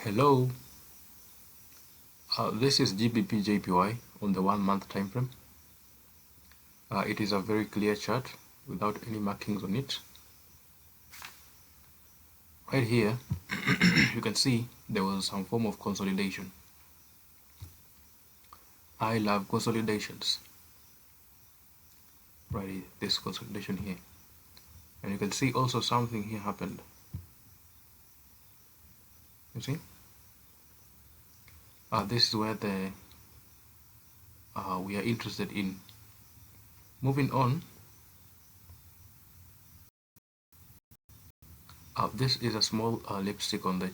Hello, this is Gbpjpy on the 1 month time frame. It is a very clear chart without any markings on it. Right here, you can see there was some form of consolidation. I love consolidations. Right, this consolidation here. And you can see also something here happened. You see? This is where we are interested in. Moving on, this is a small lipstick on the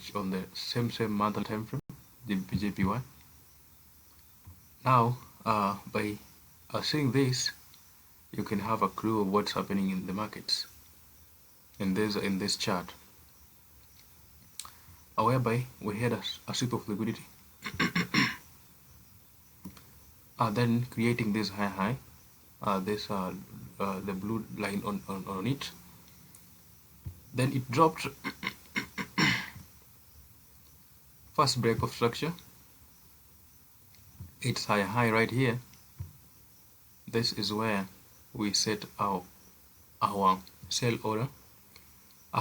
same monthly time frame, Gbpjpy. Now, by seeing this, you can have a clue of what's happening in the markets in this chart, whereby we had a sweep of liquidity, then creating this high, the blue line on it. Then it dropped. First break of structure. It's high right here. This is where we set our sell order,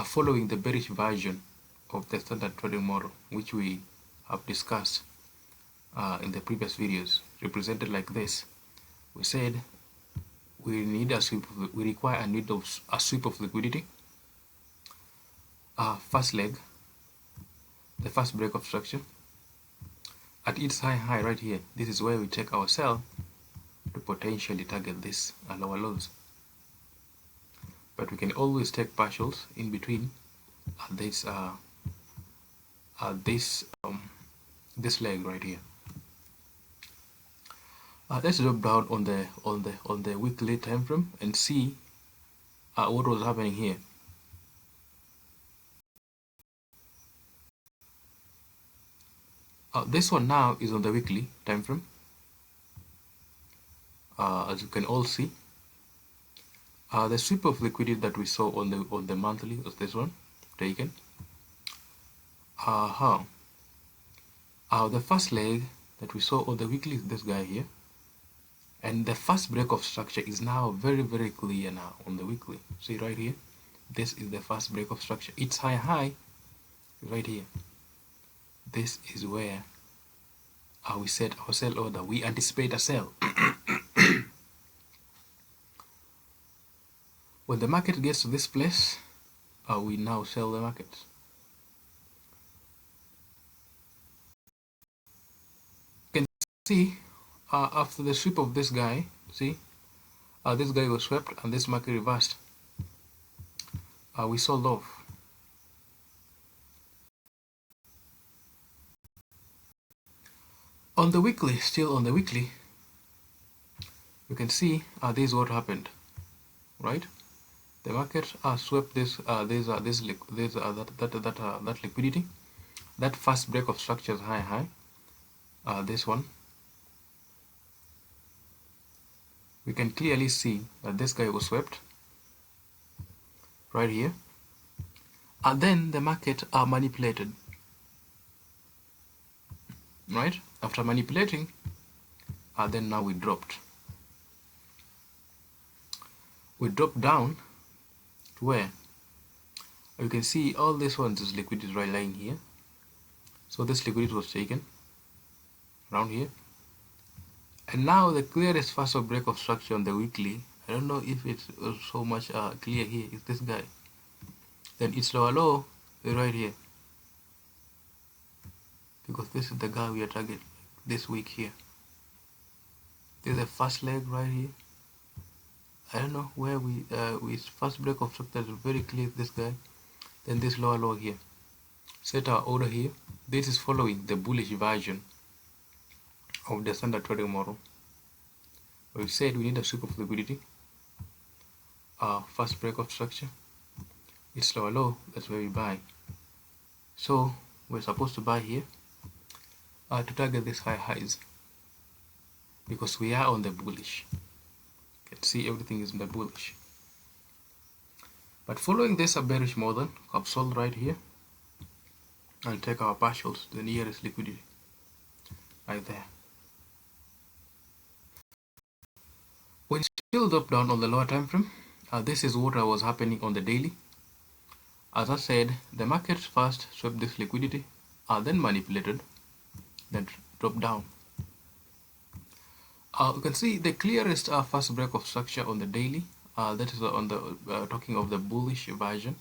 following the bearish version of the standard trading model, which we have discussed in the previous videos, represented like this. We said we need a sweep. We require a sweep of liquidity. First leg, the first break of structure. At its high right here, this is where we take our sell to potentially target this lower lows. But we can always take partials in between this leg right here. Let's drop down on the weekly time frame and see what was happening here. This one now is on the weekly time frame. As you can all see, the sweep of liquidity that we saw on the monthly was this one taken. The first leg that we saw on the weekly is this guy here, and the first break of structure is now very clear now on the weekly. See right here, this is the first break of structure. It's high right here. This is where we set our sell order. We anticipate a sell. When the market gets to this place, we now sell the market. You can see after the sweep of this guy, see, this guy was swept and this market reversed. We sold off. On the weekly, still on the weekly, you can see this is what happened, right? The market swept that liquidity. That first break of structure is high. This one, we can clearly see that this guy was swept right here, and then the market manipulated. Right after manipulating, then now we dropped. We dropped down to where you can see all this ones is liquidity right lying here. So this liquidity was taken around here, and now the clearest first break of structure on the weekly, I don't know if it's so much clear here, is this guy. Then its lower low is right here, because this is the guy we are targeting this week here. There's the first leg right here. I don't know where we first break of structure is very clear, this guy. Then this lower low here. Set our order here. This is following the bullish version of the standard trading model. We said we need a sweep of liquidity. First break of structure. It's lower low, that's where we buy. So we're supposed to buy here to target these highs, because we are on the bullish. You can see everything is in the bullish. But following this bearish model, I've sold right here. and take our partials to the nearest liquidity right there. When still drop down on the lower time frame, this is what was happening on the daily. As I said, the market first swept this liquidity, then manipulated, then dropped down. You can see the clearest first break of structure on the daily. That is on the talking of the bullish version.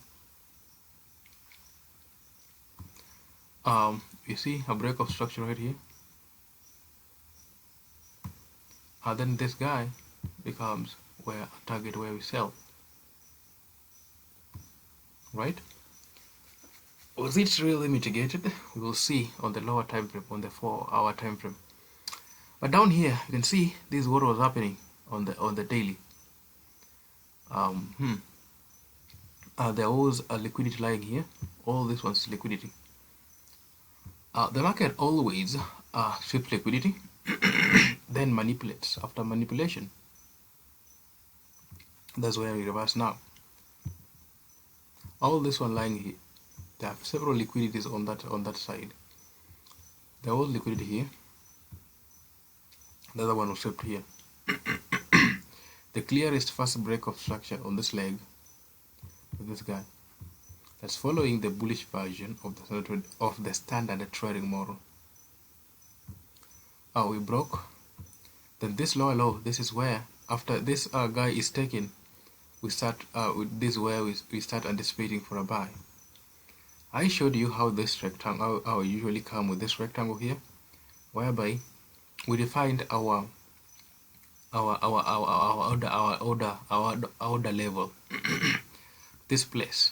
You see a break of structure right here. Then this guy becomes where a target where we sell. Right? Was it really mitigated? We will see on the lower time frame, on the 4-hour time frame. But down here, you can see this is what was happening on the daily. There was a liquidity lying here. All this was liquidity. The market always sweeps liquidity, then manipulates. After manipulation, that's where we reverse now. All this one lying here, there are several liquidities on that side. There was liquidity here. The other one was swept here. The clearest first break of structure on this leg with this guy. That's following the bullish version of the standard trading model. We broke. Then this lower low. This is where after this guy is taken, we start with this where we start anticipating for a buy. I showed you how this rectangle, how I usually come with this rectangle here, whereby we defined our order level. This place.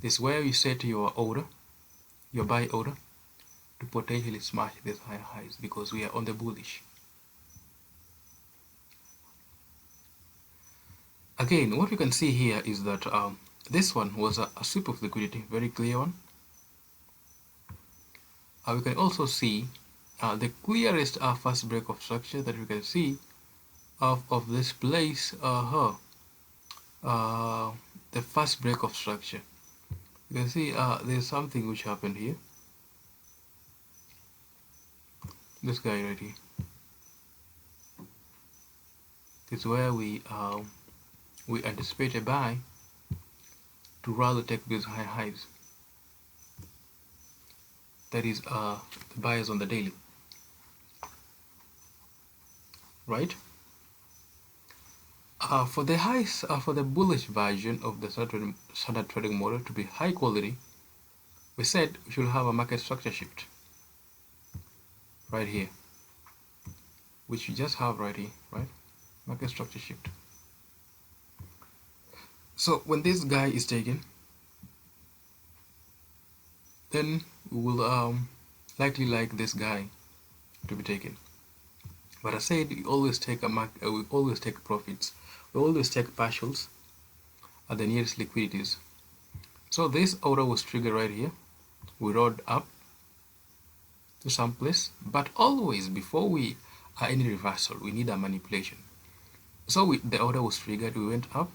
This is where you set your order, your buy order, to potentially smash these higher highs because we are on the bullish. Again, what you can see here is that this one was a sweep of liquidity, very clear one. We can also see the clearest first break of structure that we can see of this place. The first break of structure. You can see there's something which happened here. This guy right here. This is where we anticipate a buy to rather take these high highs. That is the buyers on the daily. Right? For the highs, for the bullish version of the standard trading model to be high quality, we said we should have a market structure shift right here, which we just have right here, right? Market structure shift. So when this guy is taken, then we will likely like this guy to be taken. But I said we always take we always take profits. We always take partials at the nearest liquidities. So this order was triggered right here. We rode up to some place, but always before we are any reversal, we need a manipulation. So the order was triggered, we went up,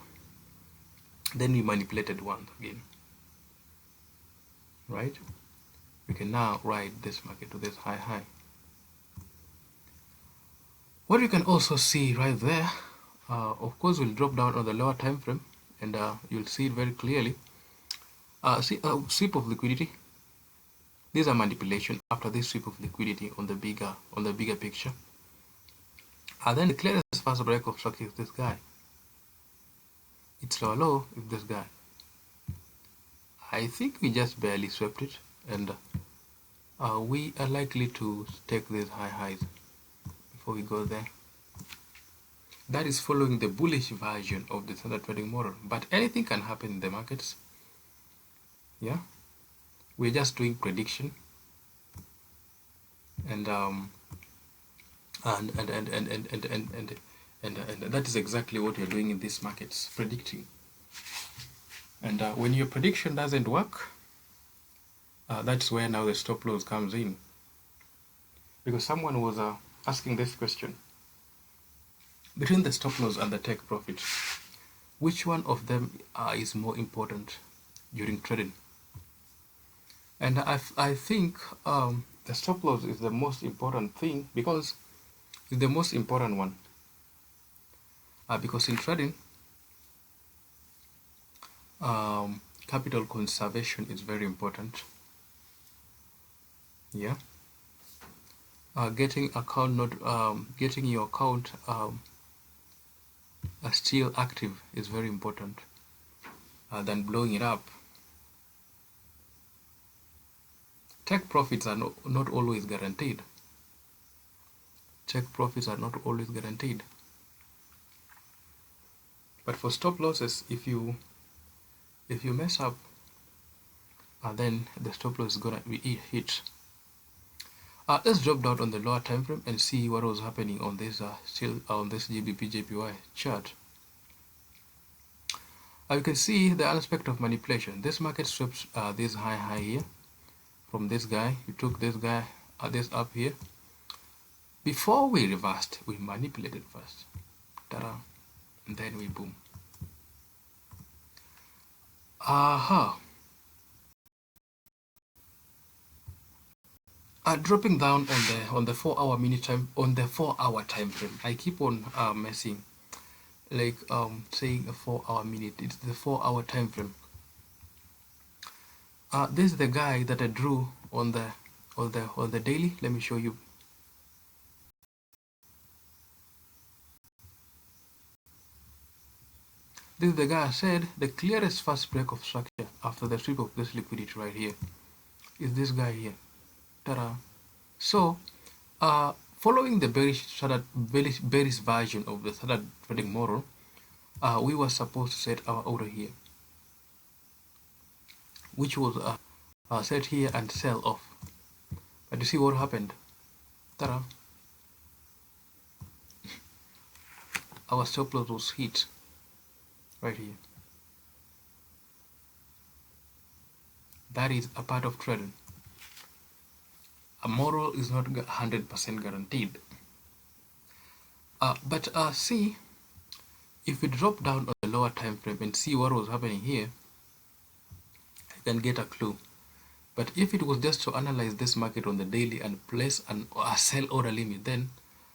then we manipulated once again. Right? We can now ride this market to this high. What you can also see right there, of course, will drop down on the lower time frame, and you'll see it very clearly. See a sweep of liquidity. These are manipulation after this sweep of liquidity on the bigger picture. And then the clearest first break of structure is this guy. It's low is this guy. I think we just barely swept it, and we are likely to take these high highs before we go there. That is following the bullish version of the standard trading model, but anything can happen in the markets. Yeah, we're just doing prediction, and that is exactly what you're doing in these markets, predicting. And when your prediction doesn't work, that's where now the stop loss comes in. Because someone was asking this question: between the stop loss and the take profit, which one of them is more important during trading? And I think the stop loss is the most important thing, because it's the most important one. Because in trading, capital conservation is very important. Yeah. Getting your account still active is very important than blowing it up. Take profits are not always guaranteed. Take profits are not always guaranteed. But for stop losses, if you mess up, then the stop loss is gonna be hit. Let's drop down on the lower time frame and see what was happening on this still on this Gbpjpy chart. You can see the aspect of manipulation. This market swept this high here from this guy. We took this guy this up here. Before we reversed, we manipulated first. Ta-da! And then we boom. Aha! Dropping down on the 4-hour time frame. I keep on messing, like saying a 4-hour minute. It's the 4-hour time frame. This is the guy that I drew on the daily. Let me show you. This is the guy I said the clearest first break of structure after the sweep of this liquidity right here is this guy here. Ta-da! So, following the bearish version of the standard trading model, we were supposed to set our order here, which was set here and sell off. But you see what happened? Ta-da! Our stop loss was hit right here. That is a part of trading. A model is not 100% guaranteed. But see, if we drop down on the lower time frame and see what was happening here, you can get a clue. But if it was just to analyze this market on the daily and place a sell order limit, then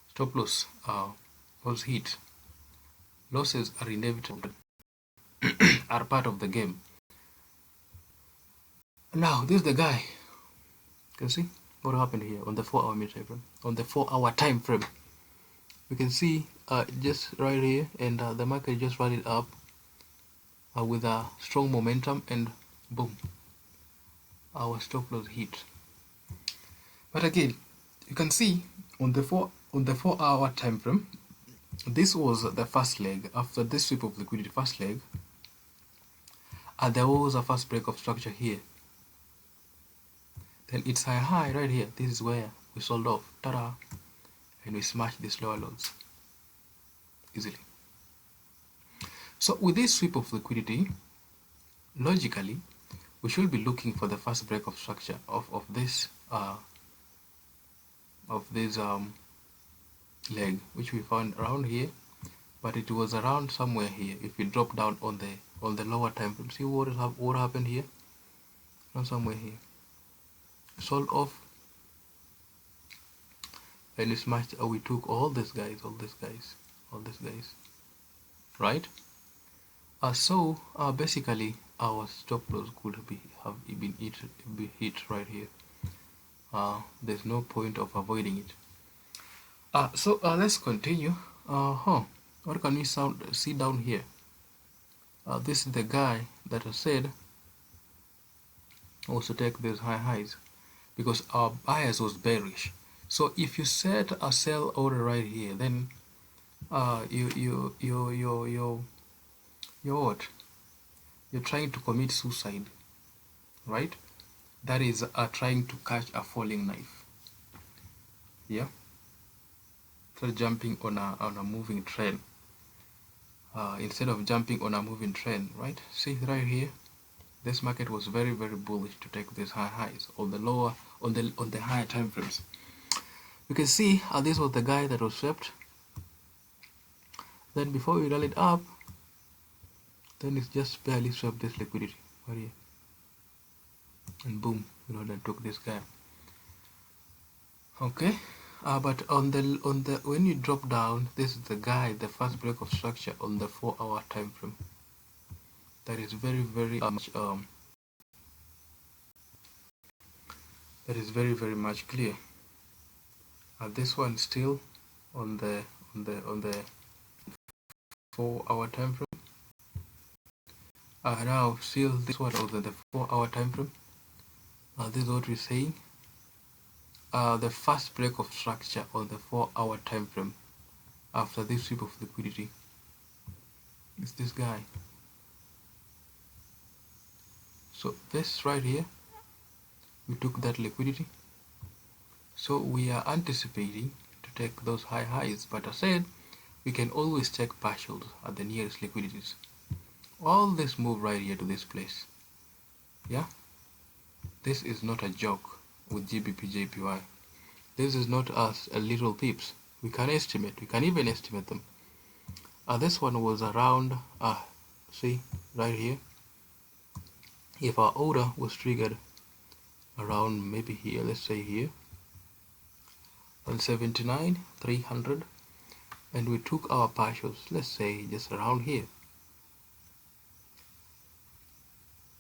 stop loss was hit. Losses are inevitable, are part of the game. Now, this is the guy. You can see what happened here on the 4-hour time frame. On the 4-hour time frame, you can see just right here, and the market just rallied up with a strong momentum, and boom, our stop loss hit. But again, you can see on the 4-hour time frame, this was the first leg. After this sweep of liquidity first leg, there was a first break of structure here. Then it's high right here. This is where we sold off. Ta-da! And we smashed these lower lows easily. So with this sweep of liquidity, logically, we should be looking for the first break of structure of this leg, which we found around here, but it was around somewhere here. If we drop down on the lower time frame, see what happened here? Around somewhere here, sold off, and we smashed. We took all these guys, right? So basically, our stop loss could have been hit right here. There's no point of avoiding it. So let's continue. What can we see down here? This is the guy that I said also take these highs, because our bias was bearish. So if you set a sell order right here, then you're what? You're trying to commit suicide, right? That is trying to catch a falling knife. Yeah. So jumping on a moving trend. Instead of jumping on a moving trend, right? See right here, this market was very bullish to take these highs on the higher time frames. You can see this was the guy that was swept. Then before we rallied up, then it's just barely swept this liquidity right here, and boom, and took this guy. Okay, but on the when you drop down, this is the guy, the first break of structure on the 4-hour time frame. That is very much clear. This one still on the 4-hour time frame. Now still this one on the 4-hour time frame. This is what we're saying. The first break of structure on the 4-hour time frame after this sweep of liquidity is this guy. So this right here, we took that liquidity. So we are anticipating to take those high highs, but I said we can always take partials at the nearest liquidities. All this move right here to this place, yeah, this is not a joke with Gbpjpy. This is not us a little pips. We can estimate, we can even estimate them. This one was around, see right here, if our order was triggered around maybe here, let's say here on 79,300, and we took our partials, let's say just around here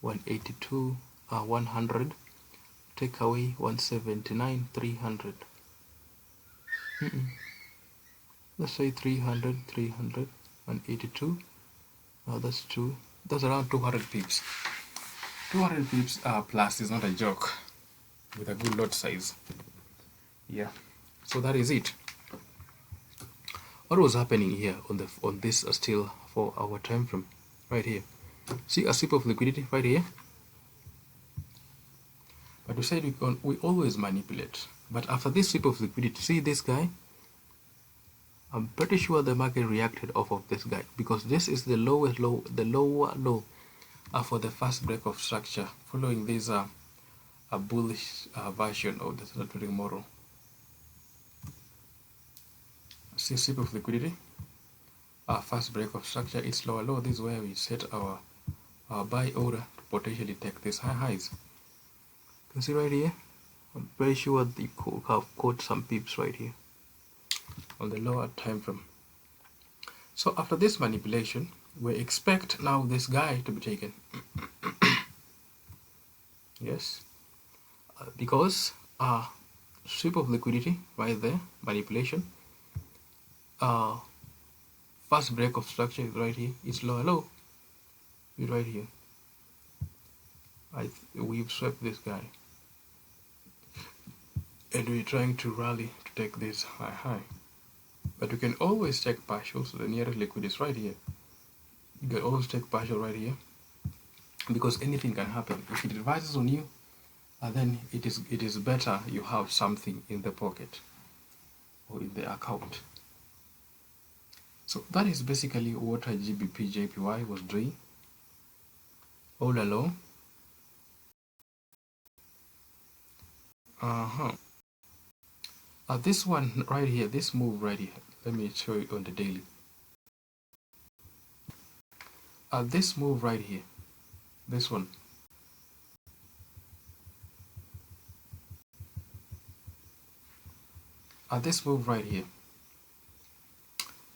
182, 100, take away 179,300. Let's say 300, 182. That's two. That's around 200 pips. 200 pips plus is not a joke with a good lot size. Yeah. So that is it. What was happening here on this still 4-hour time frame right here? See a sweep of liquidity right here. But we said we always manipulate. But after this sweep of liquidity, see this guy? I'm pretty sure the market reacted off of this guy because this is the lowest low, the lower low for the first break of structure following this a bullish version of the trading model. See sweep of liquidity, first break of structure, it's lower low. This is where we set our buy order to potentially take these high highs. You can see right here, I'm very sure the have caught some pips right here on the lower time frame. So after this manipulation, we expect now this guy to be taken. Yes, because sweep of liquidity right there, manipulation, first break of structure is right here, it's lower low, is right here. We've swept this guy and we're trying to rally to take this high. But we can always take partials, so the nearest liquid is right here. You can always take partial right here because anything can happen. If it reverses on you, then it is better you have something in the pocket or in the account. So that is basically what a Gbpjpy was doing all along. This one right here, this move right here, let me show you on the daily. This move right here, this one, this move right here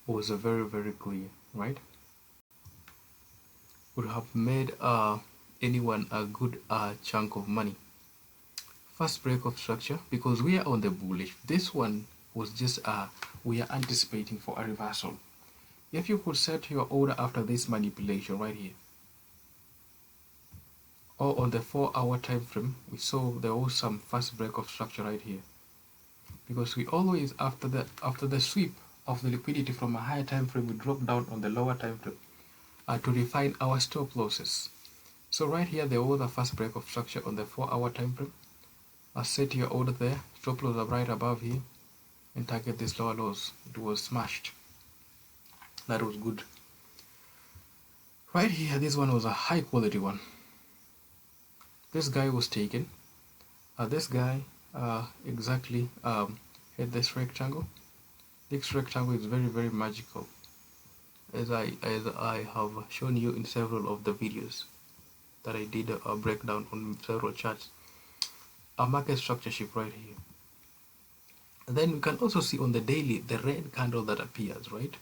was a very clear, right? Would have made anyone a good chunk of money. First break of structure, because we are on the bullish. This one was just we are anticipating for a reversal. If you could set your order after this manipulation right here, or on the 4-hour time frame, we saw there was some first break of structure right here, because we always after the sweep of the liquidity from a higher time frame, we drop down on the lower time frame to refine our stop losses. So right here there was the first break of structure on the 4-hour time frame. Set your order there, stop loss are right above here, and target this lower lows. It was smashed. That was good. Right here, this one was a high quality one. This guy was taken. This guy exactly had this rectangle. This rectangle is very magical, as I have shown you in several of the videos that I did a breakdown on several charts. a market structure shift right here. And then we can also see on the daily the red candle that appears, right?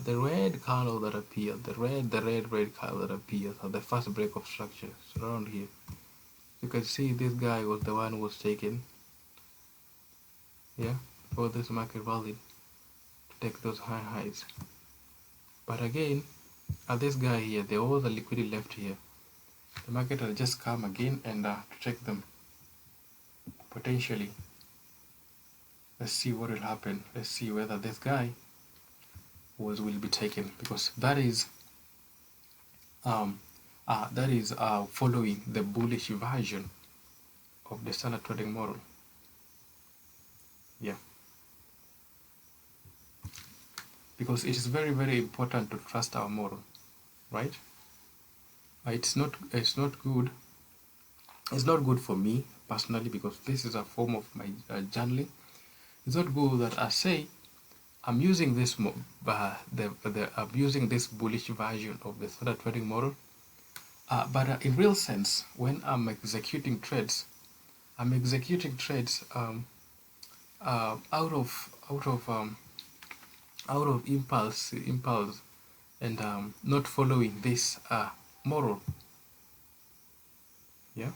The red candle that appears, the red candle that appears at the first break of structure. So around here, you can see this guy was the one who was taken, yeah, for this market rally to take those high highs. But again, this guy here, there was a liquidity left here. The market will just come again and to take them potentially. Let's see what will happen. Let's see whether this guy will be taken, because that is following the bullish version of the standard trading model. Yeah, because it is very, very important to trust our model, right? It's not good. It's not good for me personally, because this is a form of my journaling. It's not good that I say I'm using this I'm using this bullish version of the standard trading model, but in real sense, when I'm executing trades, I'm executing trades out of impulse, and not following this model. Yeah,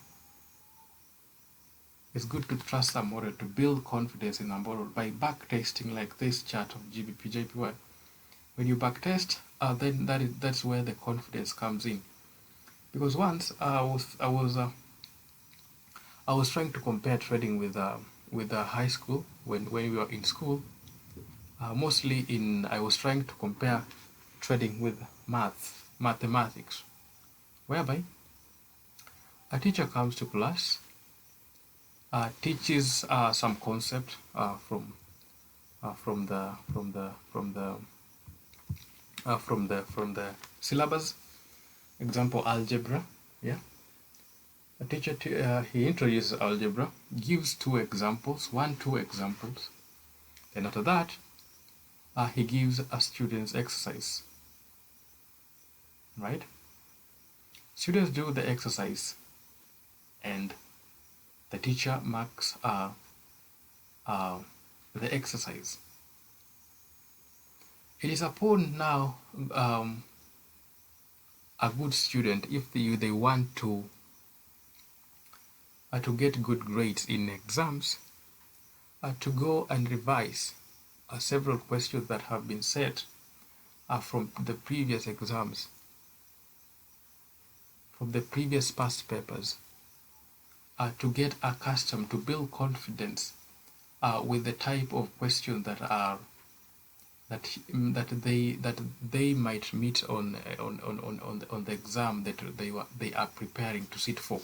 it's good to trust a model, to build confidence in a model by back testing, like this chart of Gbpjpy. When you back test, then that's where the confidence comes in. Because once I was trying to compare trading with high school, when we were in school. Mostly I was trying to compare trading with mathematics, whereby a teacher comes to class, teaches some concept from the syllabus. Example, algebra. Yeah, a teacher he introduces algebra, gives two examples. Then after that, he gives a student's exercise. Right? Students do the exercise, and the teacher marks the exercise. It is upon now a good student, if they want to get good grades in exams, to go and revise several questions that have been set from the previous exams, from the previous past papers, to get accustomed, to build confidence with the type of questions that they might meet on the exam that they are preparing to sit for.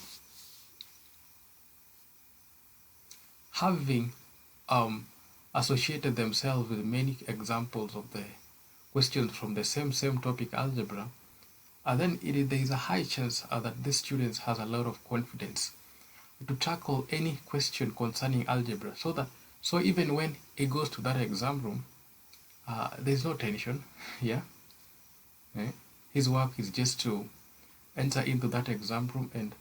Having associated themselves with many examples of the questions from the same topic, algebra, then there is a high chance that this student has a lot of confidence to tackle any question concerning algebra, so even when he goes to that exam room, there's no tension. Yeah, his work is just to enter into that exam room and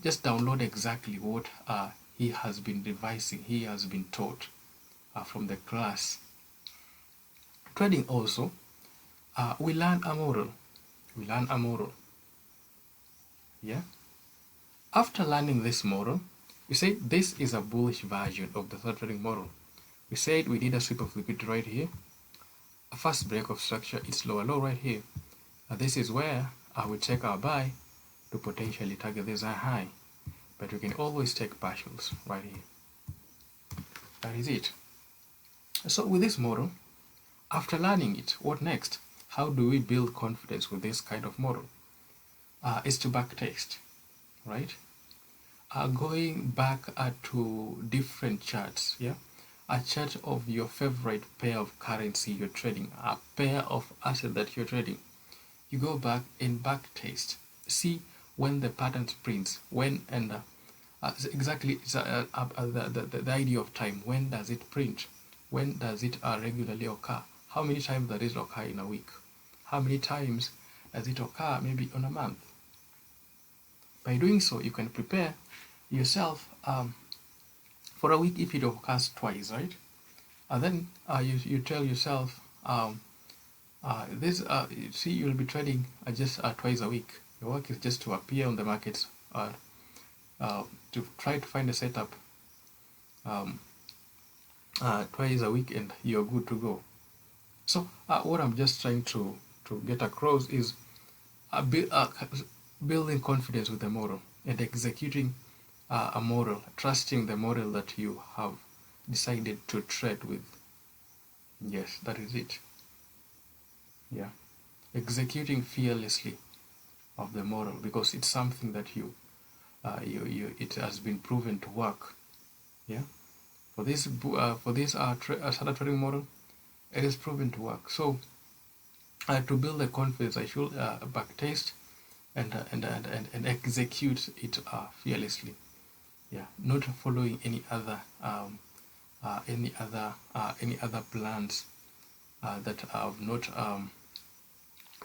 just download exactly what he has been revising, he has been taught from the class. Trading also, we learn a model. Yeah. After learning this model, we say this is a bullish version of the third trading model. We said we did a sweep of liquidity right here. A first break of structure, it's lower low right here. This is where we take our buy to potentially target this high. But we can always take partials right here. That is it. So with this model, after learning it, what next? How do we build confidence with this kind of model? Is to backtest, right? Going back to different charts, yeah? A chart of your favorite pair of currency you're trading, a pair of assets that you're trading. You go back and backtest, see when the pattern prints, when and exactly the idea of time. When does it print? When does it regularly occur? How many times does it occur in a week? How many times does it occur maybe on a month? By doing so, you can prepare yourself for a week if it occurs twice, right? And then you tell yourself you see, you'll be trading just twice a week. Your work is just to appear on the markets to try to find a setup twice a week, and you're good to go. So what I'm just trying to get across is building confidence with the model and executing a model, trusting the model that you have decided to trade with. Yes, that is it. Yeah, executing fearlessly of the model, because it's something that it has been proven to work. Yeah, for this standard trading model, it is proven to work. So to build the confidence, I should backtest and execute it fearlessly. Yeah, not following any other plans that have not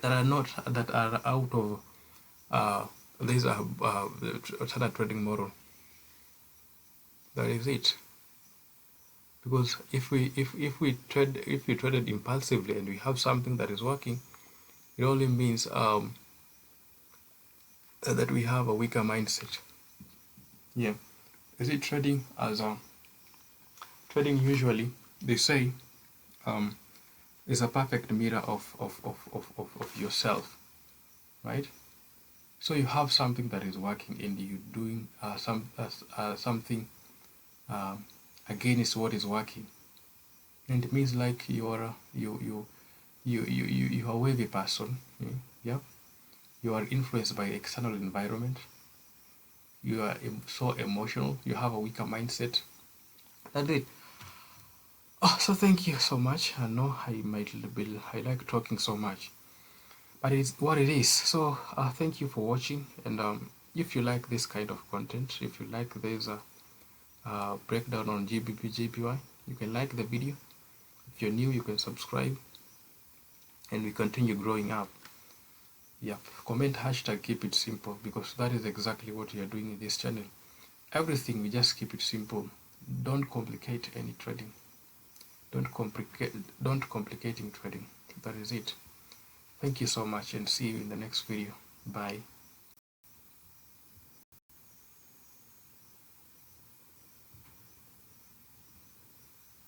that are out of this standard trading model. That is it. Because if we traded impulsively and we have something that is working, it only means that we have a weaker mindset. Yeah, is it trading as trading usually they say is a perfect mirror of yourself, right? So you have something that is working and you're doing something against what is working, and it means like you are a wavy person. Yeah, you are influenced by external environment. You are so emotional. You have a weaker mindset. That's it. Oh, so thank you so much. I know I like talking so much, but it's what it is. So thank you for watching, and if you like this kind of content, if you like this breakdown on Gbpjpy, you can like the video. If you're new, you can subscribe, and we continue growing up. Yep, comment hashtag keep it simple, because that is exactly what we are doing in this channel. Everything, we just keep it simple. Don't complicate any trading. Don't complicating trading. That is it. Thank you so much, and see you in the next video. Bye.